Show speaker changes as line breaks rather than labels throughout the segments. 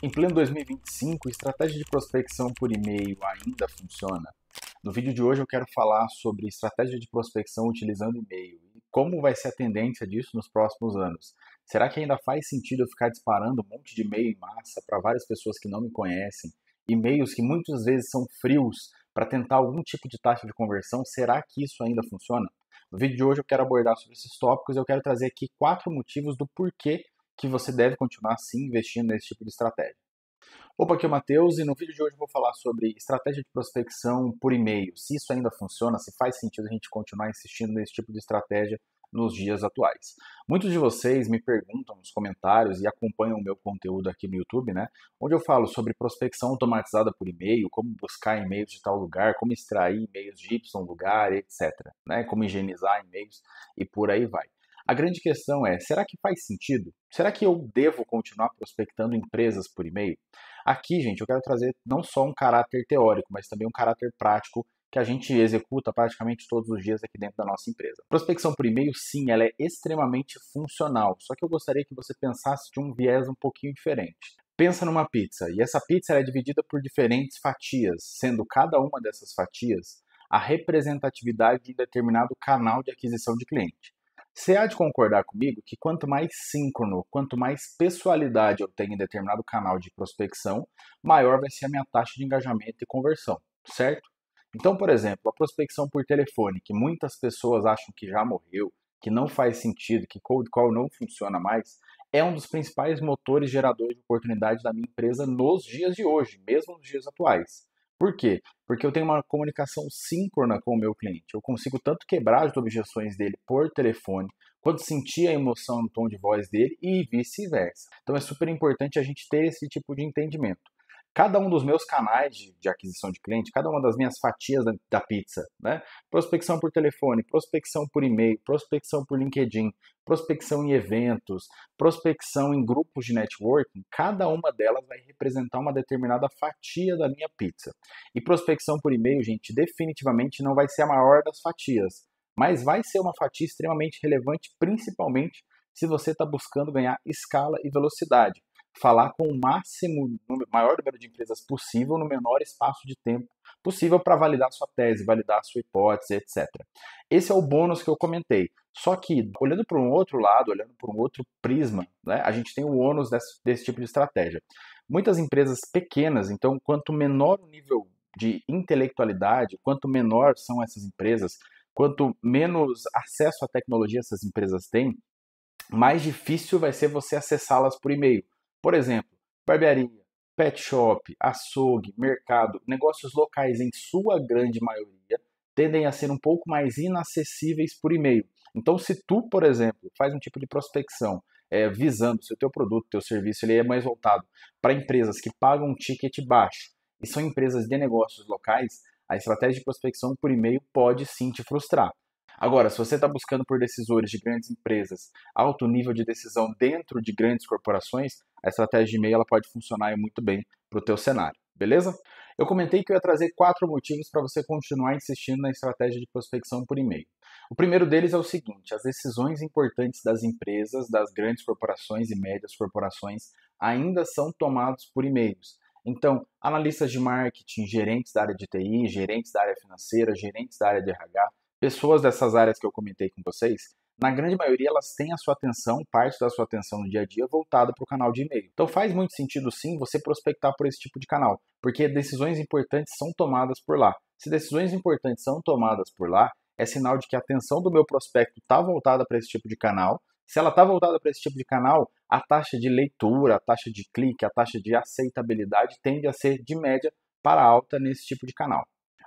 Em pleno 2025, estratégia de prospecção por e-mail ainda funciona? No vídeo de hoje eu quero falar sobre estratégia de prospecção utilizando e-mail e como vai ser a tendência disso nos próximos anos. Será que ainda faz sentido eu ficar disparando um monte de e-mail em massa para várias pessoas que não me conhecem? E-mails que muitas vezes são frios para tentar algum tipo de taxa de conversão? Será que isso ainda funciona? No vídeo de hoje eu quero abordar sobre esses tópicos e eu quero trazer aqui 4 motivos do porquê que você deve continuar sim investindo nesse tipo de estratégia. Opa, aqui é o Matheus e no vídeo de hoje eu vou falar sobre estratégia de prospecção por e-mail, se isso ainda funciona, se faz sentido a gente continuar insistindo nesse tipo de estratégia nos dias atuais. Muitos de vocês me perguntam nos comentários e acompanham o meu conteúdo aqui no YouTube, né? Onde eu falo sobre prospecção automatizada por e-mail, como buscar e-mails de tal lugar, como extrair e-mails de Y lugar, etc. Né? Como higienizar e-mails e por aí vai. A grande questão é, será que faz sentido? Será que eu devo continuar prospectando empresas por e-mail? Aqui, gente, eu quero trazer não só um caráter teórico, mas também um caráter prático que a gente executa praticamente todos os dias aqui dentro da nossa empresa. Prospecção por e-mail, sim, ela é extremamente funcional, só que eu gostaria que você pensasse de um viés um pouquinho diferente. Pensa numa pizza, e essa pizza é dividida por diferentes fatias, sendo cada uma dessas fatias a representatividade de um determinado canal de aquisição de cliente. Você há de concordar comigo que quanto mais síncrono, quanto mais pessoalidade eu tenho em determinado canal de prospecção, maior vai ser a minha taxa de engajamento e conversão, certo? Então, por exemplo, a prospecção por telefone, que muitas pessoas acham que já morreu, que não faz sentido, que cold call não funciona mais, é um dos principais motores geradores de oportunidade da minha empresa nos dias de hoje, mesmo nos dias atuais. Por quê? Porque eu tenho uma comunicação síncrona com o meu cliente. Eu consigo tanto quebrar as objeções dele por telefone, quanto sentir a emoção no tom de voz dele e vice-versa. Então é super importante a gente ter esse tipo de entendimento. Cada um dos meus canais de aquisição de cliente, cada uma das minhas fatias da pizza, né? Prospecção por telefone, prospecção por e-mail, prospecção por LinkedIn, prospecção em eventos, prospecção em grupos de networking, cada uma delas vai representar uma determinada fatia da minha pizza. E prospecção por e-mail, gente, definitivamente não vai ser a maior das fatias, mas vai ser uma fatia extremamente relevante, principalmente se você está buscando ganhar escala e velocidade. Falar com o maior número de empresas possível no menor espaço de tempo possível para validar sua tese, validar sua hipótese, etc. Esse é o bônus que eu comentei. Só que, olhando para um outro lado, olhando por um outro prisma, né, a gente tem o ônus desse tipo de estratégia. Muitas empresas pequenas, então, quanto menor o nível de intelectualidade, quanto menor são essas empresas, quanto menos acesso à tecnologia essas empresas têm, mais difícil vai ser você acessá-las por e-mail. Por exemplo, barbearia, pet shop, açougue, mercado, negócios locais em sua grande maioria tendem a ser um pouco mais inacessíveis por e-mail. Então, se tu, por exemplo, faz um tipo de prospecção visando se o teu produto, teu serviço, ele é mais voltado para empresas que pagam um ticket baixo e são empresas de negócios locais, a estratégia de prospecção por e-mail pode sim te frustrar. Agora, se você está buscando por decisores de grandes empresas, alto nível de decisão dentro de grandes corporações, a estratégia de e-mail ela pode funcionar muito bem para o teu cenário, beleza? Eu comentei que eu ia trazer 4 motivos para você continuar insistindo na estratégia de prospecção por e-mail. O primeiro deles é o seguinte: as decisões importantes das empresas, das grandes corporações e médias corporações, ainda são tomadas por e-mails. Então, analistas de marketing, gerentes da área de TI, gerentes da área financeira, gerentes da área de RH, pessoas dessas áreas que eu comentei com vocês, na grande maioria elas têm a sua atenção, parte da sua atenção no dia a dia voltada para o canal de e-mail. Então faz muito sentido sim você prospectar por esse tipo de canal, porque decisões importantes são tomadas por lá. Se decisões importantes são tomadas por lá, é sinal de que a atenção do meu prospecto está voltada para esse tipo de canal. Se ela está voltada para esse tipo de canal, a taxa de leitura, a taxa de clique, a taxa de aceitabilidade tende a ser de média para alta nesse tipo de canal.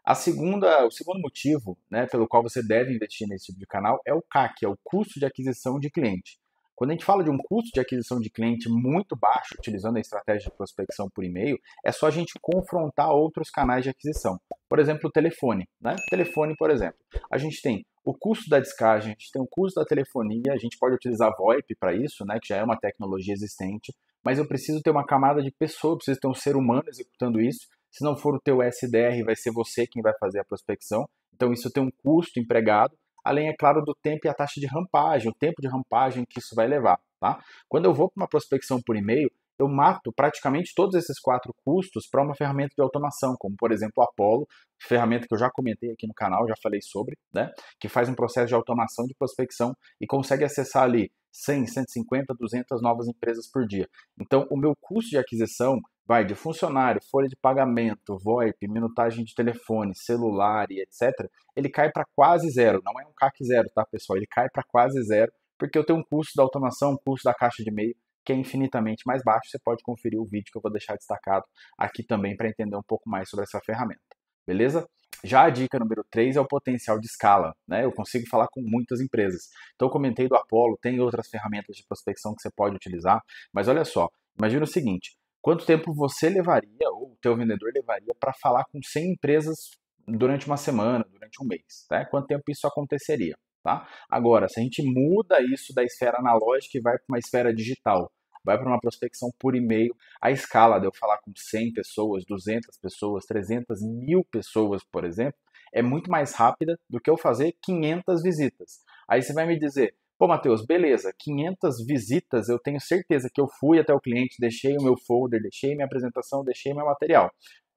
O segundo motivo, né, pelo qual você deve investir nesse tipo de canal é o CAC, é o custo de aquisição de cliente. Quando a gente fala de um custo de aquisição de cliente muito baixo, utilizando a estratégia de prospecção por e-mail, é só a gente confrontar outros canais de aquisição. Por exemplo, o telefone. Né? Telefone, por exemplo. A gente tem o custo da descagem, a gente tem o custo da telefonia, a gente pode utilizar VoIP para isso, né, que já é uma tecnologia existente, mas eu preciso ter uma camada de pessoa, eu preciso ter um ser humano executando isso. Se não for o teu SDR, vai ser você quem vai fazer a prospecção. Então isso tem um custo empregado, além, é claro, do tempo e a taxa de rampagem, o tempo de rampagem que isso vai levar. Tá? Quando eu vou para uma prospecção por e-mail, eu mato praticamente todos esses 4 custos para uma ferramenta de automação, como por exemplo o Apollo, ferramenta que eu já comentei aqui no canal, já falei sobre, né? Que faz um processo de automação de prospecção e consegue acessar ali 100, 150, 200 novas empresas por dia. Então, o meu custo de aquisição vai de funcionário, folha de pagamento, VoIP, minutagem de telefone, celular e etc. Ele cai para quase zero. Não é um CAC zero, tá, pessoal? Ele cai para quase zero, porque eu tenho um custo da automação, um custo da caixa de e-mail, que é infinitamente mais baixo. Você pode conferir o vídeo que eu vou deixar destacado aqui também para entender um pouco mais sobre essa ferramenta. Beleza? Já a dica número 3 é o potencial de escala, né? Eu consigo falar com muitas empresas. Então eu comentei do Apollo, tem outras ferramentas de prospecção que você pode utilizar, mas olha só, imagina o seguinte, quanto tempo você levaria, ou o teu vendedor levaria, para falar com 100 empresas durante uma semana, durante um mês, né? Quanto tempo isso aconteceria, tá? Agora, se a gente muda isso da esfera analógica e vai para uma esfera digital, vai para uma prospecção por e-mail, a escala de eu falar com 100 pessoas, 200 pessoas, 300, 1000 pessoas, por exemplo, é muito mais rápida do que eu fazer 500 visitas. Aí você vai me dizer, pô, Matheus, beleza, 500 visitas, eu tenho certeza que eu fui até o cliente, deixei o meu folder, deixei minha apresentação, deixei meu material.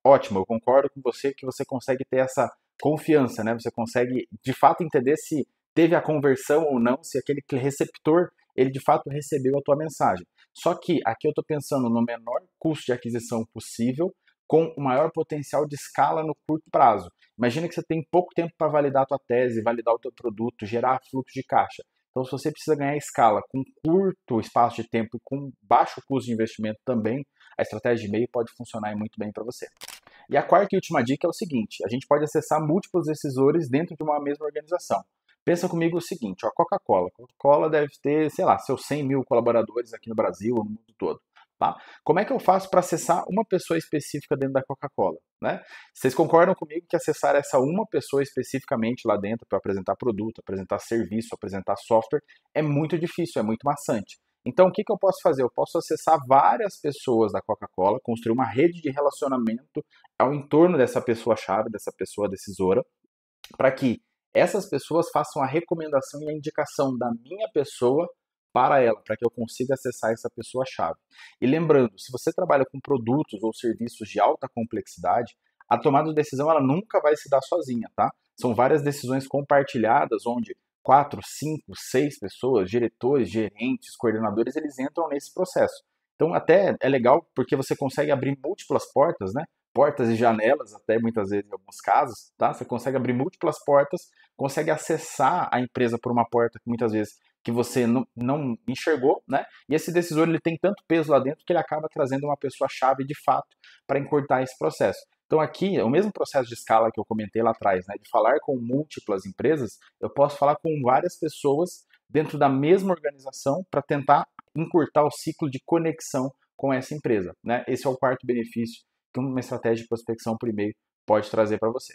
Ótimo, eu concordo com você que você consegue ter essa confiança, né? Você consegue, de fato, entender se teve a conversão ou não, se aquele receptor, ele de fato recebeu a tua mensagem. Só que aqui eu estou pensando no menor custo de aquisição possível, com o maior potencial de escala no curto prazo. Imagina que você tem pouco tempo para validar a tua tese, validar o teu produto, gerar fluxo de caixa. Então, se você precisa ganhar escala com curto espaço de tempo e com baixo custo de investimento também, a estratégia de e-mail pode funcionar muito bem para você. E a quarta e última dica é o seguinte, a gente pode acessar múltiplos decisores dentro de uma mesma organização. Pensa comigo o seguinte, ó, a Coca-Cola. A Coca-Cola deve ter, sei lá, seus 100 mil colaboradores aqui no Brasil, no mundo todo. Tá? Como é que eu faço para acessar uma pessoa específica dentro da Coca-Cola? Né? Vocês concordam comigo que acessar essa uma pessoa especificamente lá dentro para apresentar produto, apresentar serviço, apresentar software é muito difícil, é muito maçante. Então, o que eu posso fazer? Eu posso acessar várias pessoas da Coca-Cola, construir uma rede de relacionamento ao entorno dessa pessoa-chave, dessa pessoa decisora, para que essas pessoas façam a recomendação e a indicação da minha pessoa para ela, para que eu consiga acessar essa pessoa-chave. E lembrando, se você trabalha com produtos ou serviços de alta complexidade, a tomada de decisão ela nunca vai se dar sozinha, tá? São várias decisões compartilhadas, onde 4, 5, 6 pessoas, diretores, gerentes, coordenadores, eles entram nesse processo. Então até é legal porque você consegue abrir múltiplas portas, né? Portas e janelas, até muitas vezes em alguns casos, tá? Você consegue abrir múltiplas portas, consegue acessar a empresa por uma porta que muitas vezes que você não enxergou, né? E esse decisor ele tem tanto peso lá dentro que ele acaba trazendo uma pessoa-chave de fato para encurtar esse processo. Então aqui, é o mesmo processo de escala que eu comentei lá atrás, né? De falar com múltiplas empresas, eu posso falar com várias pessoas dentro da mesma organização para tentar encurtar o ciclo de conexão com essa empresa, né? Esse é o quarto benefício que uma estratégia de prospecção por e-mail pode trazer para você.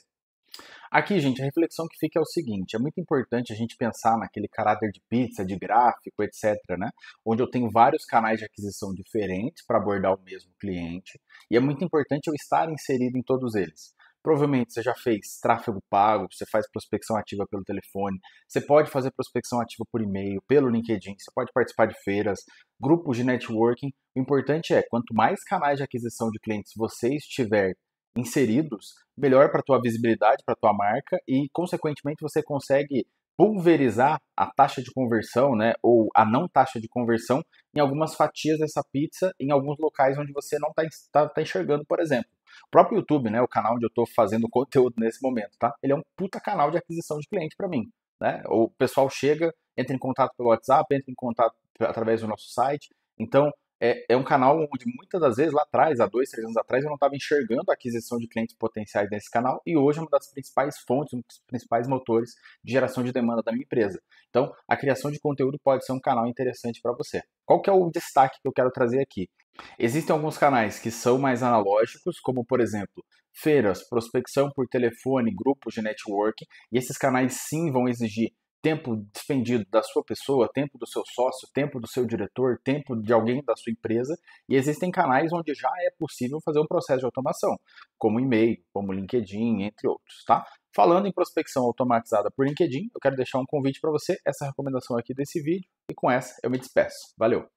Aqui, gente, a reflexão que fica é o seguinte, é muito importante a gente pensar naquele caráter de pizza, de gráfico, etc, né? Onde eu tenho vários canais de aquisição diferentes para abordar o mesmo cliente, e é muito importante eu estar inserido em todos eles. Provavelmente você já fez tráfego pago, você faz prospecção ativa pelo telefone, você pode fazer prospecção ativa por e-mail, pelo LinkedIn, você pode participar de feiras, grupos de networking. O importante é, quanto mais canais de aquisição de clientes você estiver inseridos, melhor para a tua visibilidade, para a tua marca e, consequentemente, você consegue pulverizar a taxa de conversão, né, ou a não taxa de conversão em algumas fatias dessa pizza, em alguns locais onde você não está enxergando, por exemplo. O próprio YouTube, né, o canal onde eu estou fazendo conteúdo nesse momento, tá? Ele é um puta canal de aquisição de cliente para mim, né? O pessoal chega, entra em contato pelo WhatsApp, entra em contato através do nosso site. Então, é um canal onde muitas das vezes lá atrás, há 2, 3 anos atrás, eu não estava enxergando a aquisição de clientes potenciais nesse canal e hoje é uma das principais fontes, um dos principais motores de geração de demanda da minha empresa. Então, a criação de conteúdo pode ser um canal interessante para você. Qual que é o destaque que eu quero trazer aqui? Existem alguns canais que são mais analógicos, como por exemplo, feiras, prospecção por telefone, grupos de networking, e esses canais sim vão exigir tempo despendido da sua pessoa, tempo do seu sócio, tempo do seu diretor, tempo de alguém da sua empresa, e existem canais onde já é possível fazer um processo de automação, como e-mail, como LinkedIn, entre outros, tá? Falando em prospecção automatizada por LinkedIn, eu quero deixar um convite para você, essa recomendação aqui desse vídeo, e com essa eu me despeço. Valeu!